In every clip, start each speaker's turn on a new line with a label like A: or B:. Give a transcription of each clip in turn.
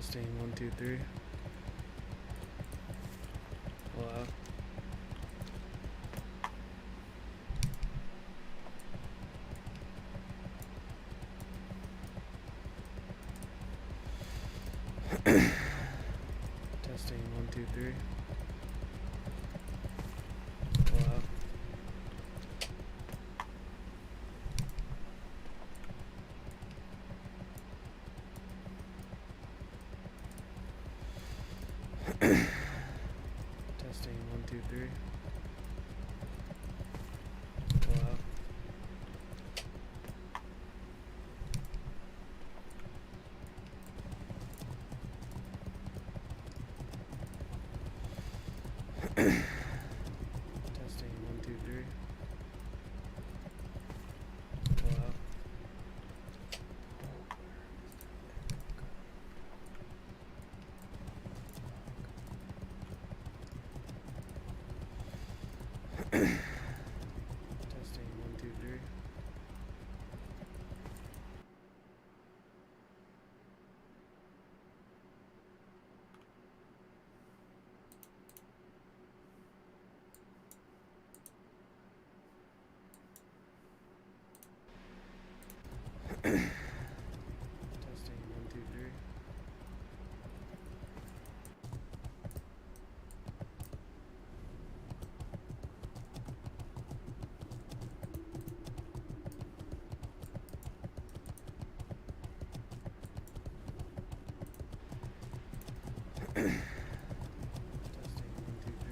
A: Testing 1 2 3. Wow. Testing 1 2 3. Wow. Testing 1 2 3. Wow. Testing 1 2 3. Wow. Testing 1 2 3. Testing 1 2 3. Testing 1 2 3.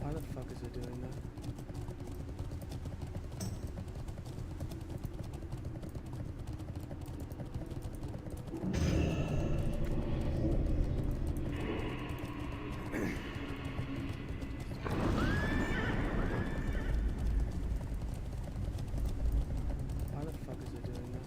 A: Why the fuck is it doing that? Why the fuck is it doing that?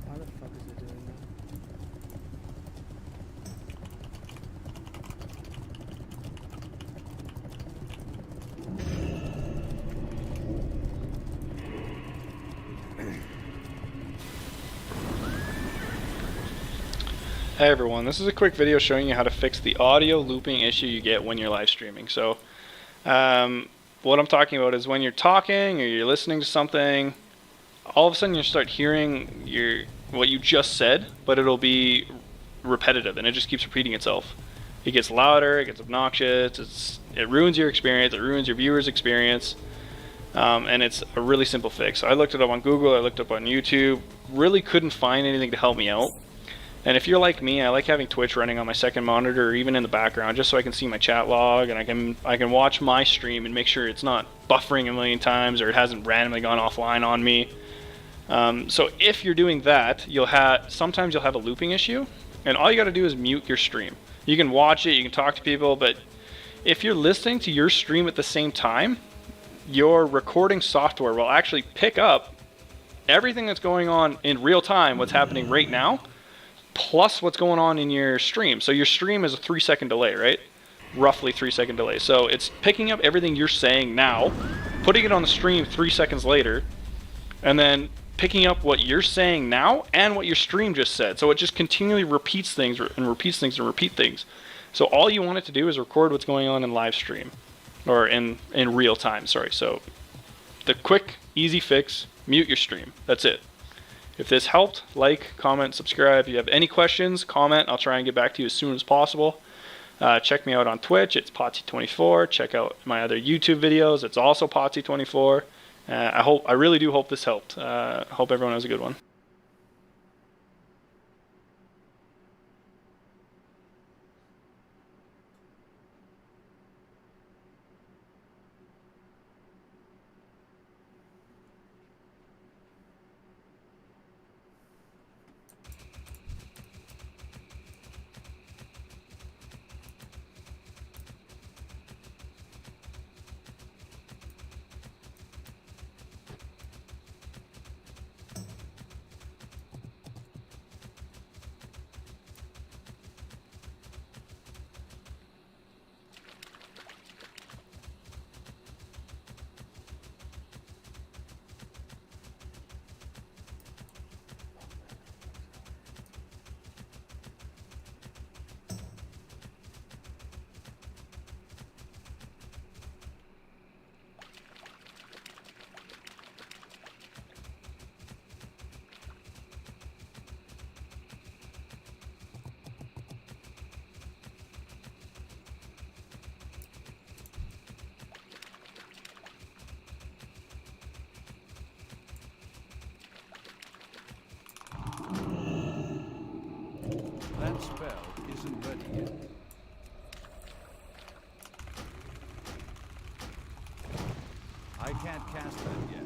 A: Why the fuck is it doing that?
B: Hey everyone, this is a quick video showing you how to fix the audio looping issue you get when you're live streaming. So what I'm talking about is when you're talking or you're listening to something, all of a sudden you start hearing what you just said, but it'll be repetitive and it just keeps repeating itself. It gets louder, it gets obnoxious, it ruins your experience, it ruins your viewer's experience, and it's a really simple fix. So I looked it up on Google, I looked it up on YouTube, really couldn't find anything to help me out. And if you're like me, I like having Twitch running on my second monitor or even in the background just so I can see my chat log and I can watch my stream and make sure it's not buffering a million times or it hasn't randomly gone offline on me. So if you're doing that, sometimes you'll have a looping issue, and all you got to do is mute your stream. You can watch it, you can talk to people, but if you're listening to your stream at the same time, your recording software will actually pick up everything that's going on in real time, what's happening right now, plus what's going on in your stream. So your stream is a 3-second delay, right? Roughly 3-second delay. So it's picking up everything you're saying now, putting it on the stream 3 seconds later, and then picking up what you're saying now and what your stream just said. So it just continually repeats things and repeats things and repeat things. So all you want it to do is record what's going on in live stream, or in real time, sorry. So the quick, easy fix, mute your stream. That's it. If this helped, like, comment, subscribe. If you have any questions, comment. I'll try and get back to you as soon as possible. Check me out on Twitch. It's Potsy24. Check out my other YouTube videos. It's also Potsy24. I really do hope this helped. Hope everyone has a good one.
C: spell isn't ready yet. I can't cast that yet.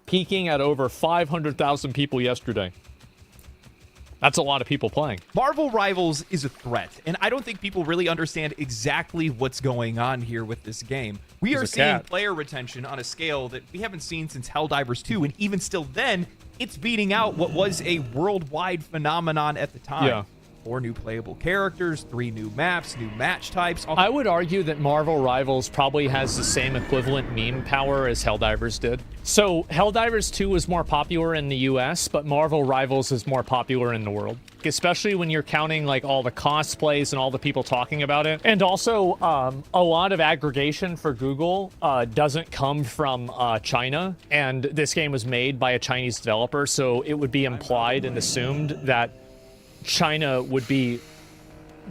D: Peaking at over 500,000 people yesterday. That's a lot of people playing.
E: Marvel Rivals is a threat, and I don't think people really understand exactly what's going on here with this game. We
D: He's
E: are
D: a
E: seeing
D: cat.
E: player retention on a scale that we haven't seen since Helldivers 2, and even still then, it's beating out what was a worldwide phenomenon at the time.
D: Yeah.
E: 4 new playable characters, 3 new maps, new match types.
D: I would argue that Marvel Rivals probably has the same equivalent meme power as Helldivers did. So Helldivers 2 was more popular in the US, but Marvel Rivals is more popular in the world. Especially when you're counting like all the cosplays and all the people talking about it. And also, a lot of aggregation for Google doesn't come from China. And this game was made by a Chinese developer, so it would be implied and assumed that China would be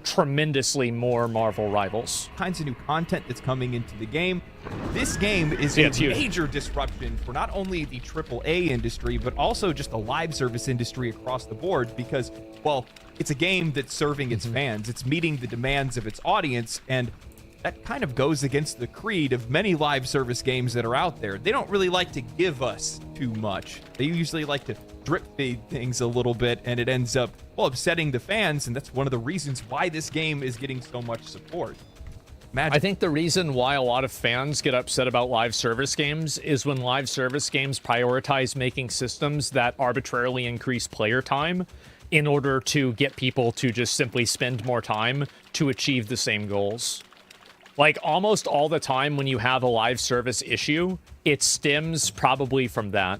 D: tremendously more Marvel Rivals.
E: Kinds of new content that's coming into the game. This game is
D: Yeah,
E: a
D: it's huge.
E: major disruption for not only the AAA industry, but also just the live service industry across the board because, well, it's a game that's serving its fans. It's meeting the demands of its audience, and that kind of goes against the creed of many live service games that are out there. They don't really like to give us too much. They usually like to drip feed things a little bit, and it ends up, well, upsetting the fans, and that's one of the reasons why this game is getting so much support.
D: I think the reason why a lot of fans get upset about live service games is when live service games prioritize making systems that arbitrarily increase player time in order to get people to just simply spend more time to achieve the same goals. Like, almost all the time when you have a live service issue, it stems probably from that.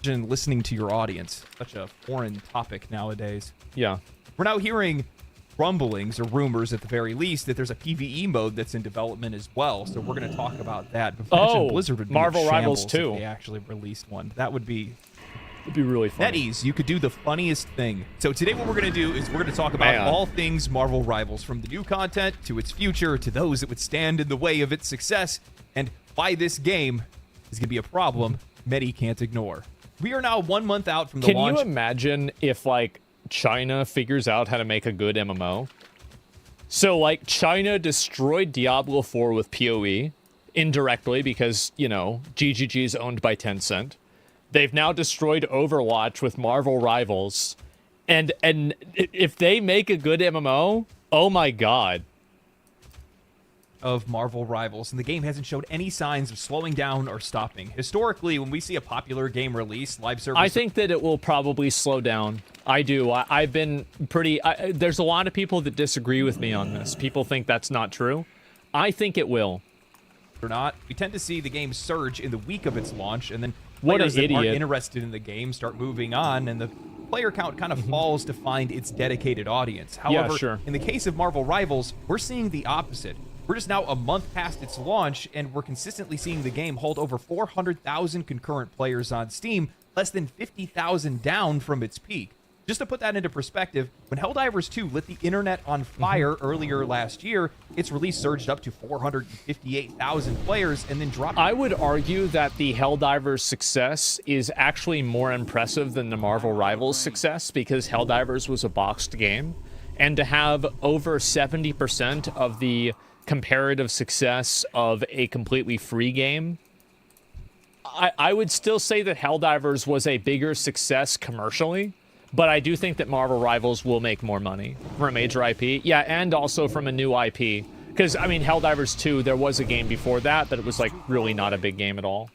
E: Listening to your audience, such a foreign topic nowadays.
D: Yeah.
E: We're now hearing rumblings, or rumors at the very least, that there's a PvE mode that's in development as well. So we're going to talk about that. But imagine Blizzard would be
D: Marvel
E: in
D: Rivals
E: shambles
D: 2.
E: if they actually released one. That would be...
D: It'd be really fun.
E: NetEase, you could do the funniest thing. So today what we're going to do is we're going to talk about all things Marvel Rivals, from the new content to its future to those that would stand in the way of its success, and why this game is going to be a problem many can't ignore. We are now 1 month out from the launch.
D: Can you imagine if, like, China figures out how to make a good MMO? So, like, China destroyed Diablo 4 with PoE, indirectly, because, you know, GGG is owned by Tencent. They've now destroyed Overwatch with Marvel Rivals. And if they make a good MMO, oh my god.
E: Of Marvel Rivals, and the game hasn't showed any signs of slowing down or stopping. Historically, when we see a popular game release, live service...
D: I think that it will probably slow down. I do. I've been pretty... there's a lot of people that disagree with me on this. People think that's not true. I think it will.
E: Or not, we tend to see the game surge in the week of its launch, and then
D: What
E: players
D: an
E: that aren't
D: idiot.
E: interested in the game start moving on, and the player count kind of falls to find its dedicated audience. However,
D: sure.
E: in the case of Marvel Rivals, we're seeing the opposite. We're just now a month past its launch, and we're consistently seeing the game hold over 400,000 concurrent players on Steam, less than 50,000 down from its peak. Just to put that into perspective, when Helldivers 2 lit the internet on fire earlier last year, its release surged up to 458,000 players and then dropped...
D: I would argue that the Helldivers success is actually more impressive than the Marvel Rivals success, because Helldivers was a boxed game, and to have over 70% of the comparative success of a completely free game, I would still say that Helldivers was a bigger success commercially, but I do think that Marvel Rivals will make more money from a major IP. Yeah, and also from a new IP. Because, I mean, Helldivers 2, there was a game before that, but it was, like, really not a big game at all.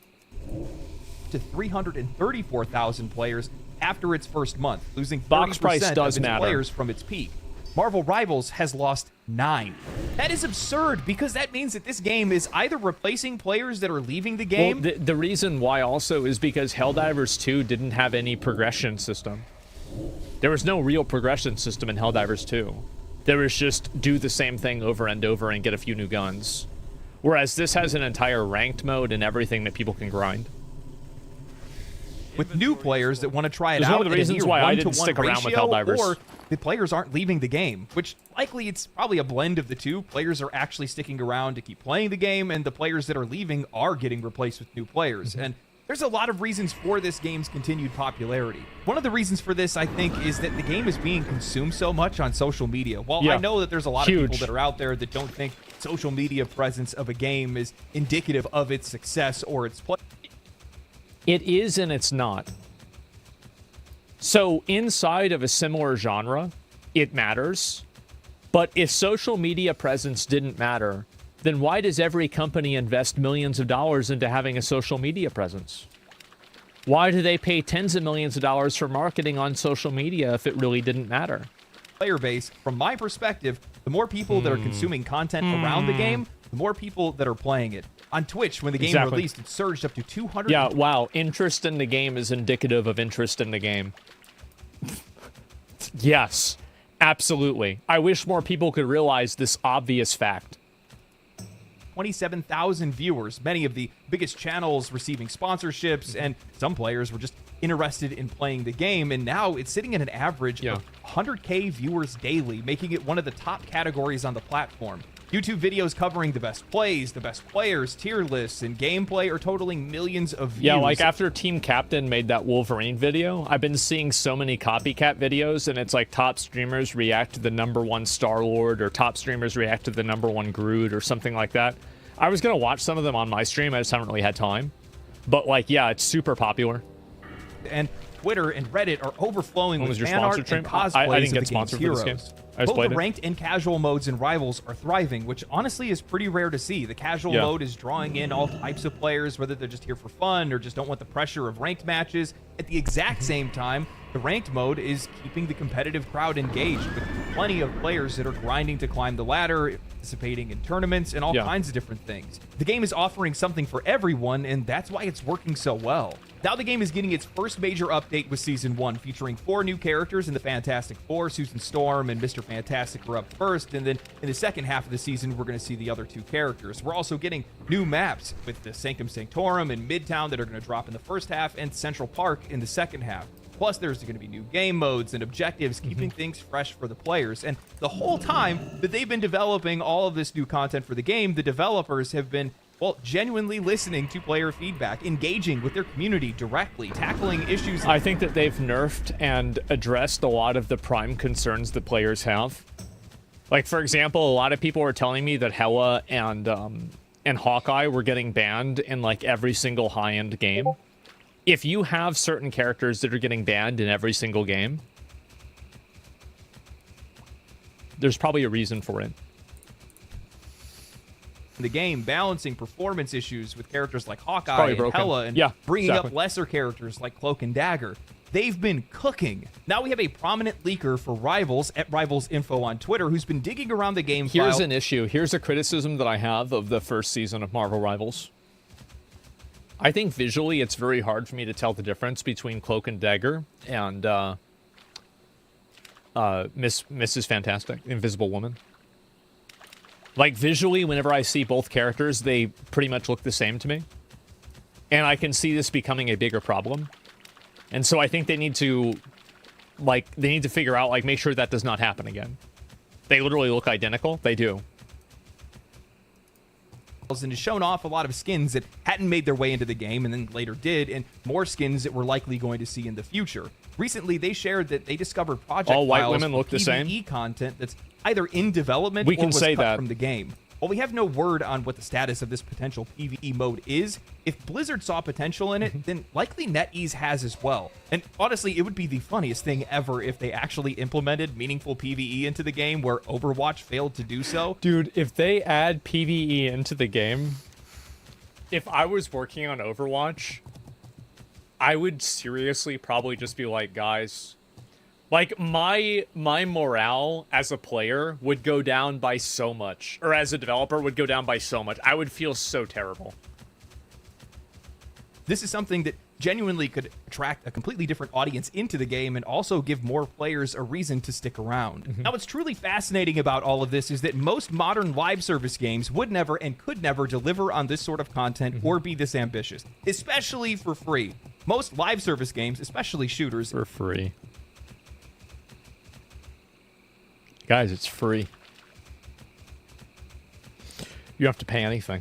E: To 334,000 players after its first month, losing 30%
D: Box price
E: of
D: does
E: its
D: matter.
E: players from its peak. Marvel Rivals has lost 9. That is absurd, because that means that this game is either replacing players that are leaving the game...
D: Well, the reason why also is because Helldivers 2 didn't have any progression system. There was no real progression system in Helldivers 2. There was just do the same thing over and over and get a few new guns. Whereas this has an entire ranked mode and everything that people can grind.
E: With new players that want to try it
D: It's
E: out
D: one of the
E: at a
D: reasons
E: near
D: why I
E: 1-to-1
D: didn't stick around with
E: ratio,
D: Helldivers.
E: or the players aren't leaving the game, which likely it's probably a blend of the two. Players are actually sticking around to keep playing the game, and the players that are leaving are getting replaced with new players. And there's a lot of reasons for this game's continued popularity. One of the reasons for this, I think, is that the game is being consumed so much on social media. While I know that there's a lot of people that are out there that don't think social media presence of a game is indicative of its success or its play.
D: It is and it's not. So inside of a similar genre, it matters. But if social media presence didn't matter, then why does every company invest millions of dollars into having a social media presence? Why do they pay tens of millions of dollars for marketing on social media if it really didn't matter?
E: Player base, from my perspective, the more people that are consuming content around the game, the more people that are playing it. On Twitch, when the game released, it surged up to 200.
D: Yeah, wow. Interest in the game is indicative of interest in the game. Yes, absolutely. I wish more people could realize this obvious fact.
E: 27,000 viewers, many of the biggest channels receiving sponsorships, and some players were just interested in playing the game, and now it's sitting at an average of 100K viewers daily, making it one of the top categories on the platform. YouTube videos covering the best plays, the best players, tier lists, and gameplay are totaling millions of views.
D: Yeah, like after Team Captain made that Wolverine video, I've been seeing so many copycat videos, and it's like top streamers react to the #1 Star-Lord, or top streamers react to the #1 Groot, or something like that. I was going to watch some of them on my stream, I just haven't really had time. But like, yeah, it's super popular.
E: And Twitter and Reddit are overflowing with fan art and cosplays
D: I didn't
E: of
D: get
E: the game's
D: sponsored for this game.
E: heroes.
D: I just
E: Both the
D: played it.
E: ranked and casual modes in Rivals are thriving, which honestly is pretty rare to see. The casual mode is drawing in all types of players, whether they're just here for fun or just don't want the pressure of ranked matches. At the exact same time, the ranked mode is keeping the competitive crowd engaged, with plenty of players that are grinding to climb the ladder, participating in tournaments, and all kinds of different things. The game is offering something for everyone, and that's why it's working so well. Now the game is getting its first major update with Season 1, featuring 4 new characters in the Fantastic Four. Susan Storm and Mr. Fantastic were up first, and then in the second half of the season, we're going to see the other 2 characters. We're also getting new maps, with the Sanctum Sanctorum and Midtown that are going to drop in the first half, and Central Park in the second half. Plus, there's going to be new game modes and objectives, keeping things fresh for the players. And the whole time that they've been developing all of this new content for the game, the developers have been, well, genuinely listening to player feedback, engaging with their community directly, tackling issues.
D: I think that they've nerfed and addressed a lot of the prime concerns that players have. Like, for example, a lot of people were telling me that Hela and Hawkeye were getting banned in like every single high-end game. If you have certain characters that are getting banned in every single game, there's probably a reason for it.
E: The game, balancing performance issues with characters like Hawkeye and
D: broken.
E: Hela, and
D: Yeah,
E: bringing
D: exactly.
E: up lesser characters like Cloak and Dagger. They've been cooking. Now we have a prominent leaker for Rivals at Rivals Info on Twitter who's been digging around the game
D: Here's
E: file.
D: an issue. Here's a criticism that I have of the first season of Marvel Rivals. I think visually it's very hard for me to tell the difference between Cloak and Dagger and Mrs. Fantastic, Invisible Woman. Like, visually, whenever I see both characters, they pretty much look the same to me. And I can see this becoming a bigger problem. And so I think they need to, like, figure out, like, make sure that does not happen again. They literally look identical. They do.
E: And has shown off a lot of skins that hadn't made their way into the game and then later did, and more skins that we're likely going to see in the future. Recently, they shared that they discovered project
D: All white
E: files
D: women
E: for
D: look the same?
E: PvE content that's either in development
D: We
E: or
D: can
E: was
D: say
E: cut
D: that.
E: from the game. While we have no word on what the status of this potential PvE mode is, if Blizzard saw potential in it, then likely NetEase has as well. And honestly, it would be the funniest thing ever if they actually implemented meaningful PvE into the game where Overwatch failed to do so.
D: Dude, if they add PvE into the game, if I was working on Overwatch, I would seriously probably just be like, guys, like, my morale as a player would go down by so much, or as a developer would go down by so much. I would feel so terrible.
E: This is something that genuinely could attract a completely different audience into the game and also give more players a reason to stick around. Now, what's truly fascinating about all of this is that most modern live service games would never and could never deliver on this sort of content or be this ambitious, especially for free. Most live service games, especially shooters,
D: For free. Guys, it's free. You don't have to pay anything.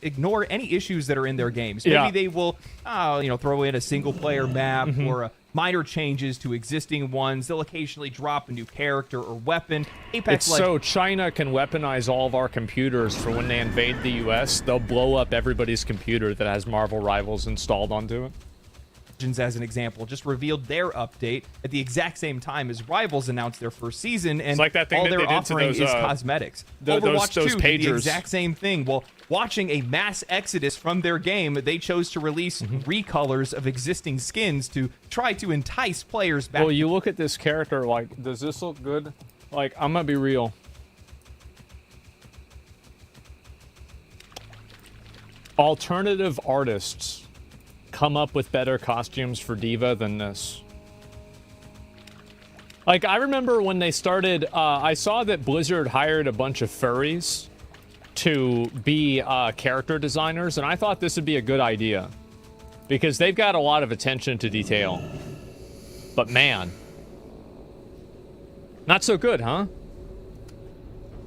E: ignore any issues that are in their games.
D: Yeah.
E: Maybe they will, throw in a single-player map or minor changes to existing ones. They'll occasionally drop a new character or weapon. Apex
D: It's so China can weaponize all of our computers for when they invade the U.S. They'll blow up everybody's computer that has Marvel Rivals installed onto it.
E: as an example, just revealed their update at the exact same time as Rivals announced their first season, and
D: It's like that thing
E: all
D: that
E: they're
D: they did to
E: offering
D: those,
E: is cosmetics.
D: those
E: Overwatch 2 did the
D: pagers.
E: exact same thing. Well, watching a mass exodus from their game, they chose to release recolors of existing skins to try to entice players back.
D: Well, you look at this character, like, does this look good? Like, I'm gonna be real. Alternative artists come up with better costumes for D.Va than this. Like, I remember when they started, I saw that Blizzard hired a bunch of furries to be character designers, and I thought this would be a good idea. Because they've got a lot of attention to detail. But man, not so good, huh?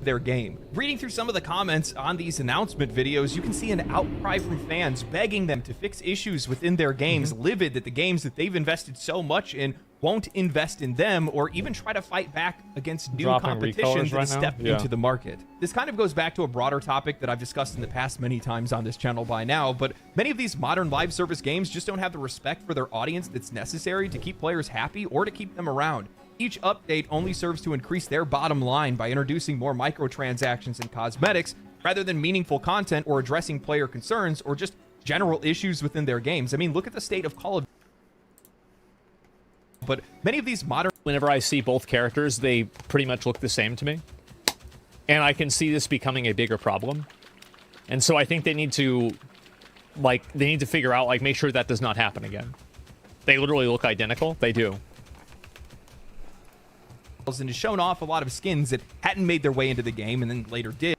E: their game. Reading through some of the comments on these announcement videos, you can see an outcry from fans begging them to fix issues within their games, livid that the games that they've invested so much in won't invest in them or even try to fight back against new
D: Dropping
E: competition
D: recolors
E: that
D: right
E: has
D: now?
E: stepped
D: Yeah.
E: into the market. This kind of goes back to a broader topic that I've discussed in the past many times on this channel by now, but many of these modern live service games just don't have the respect for their audience that's necessary to keep players happy or to keep them around. Each update only serves to increase their bottom line by introducing more microtransactions and cosmetics rather than meaningful content or addressing player concerns or just general issues within their games. I mean, look at the state of Call of Duty. But many of these modern...
D: Whenever I see both characters, they pretty much look the same to me. And I can see this becoming a bigger problem. And so I think they need to, figure out, make sure that does not happen again. They literally look identical. They do.
E: and has shown off a lot of skins that hadn't made their way into the game and then later did.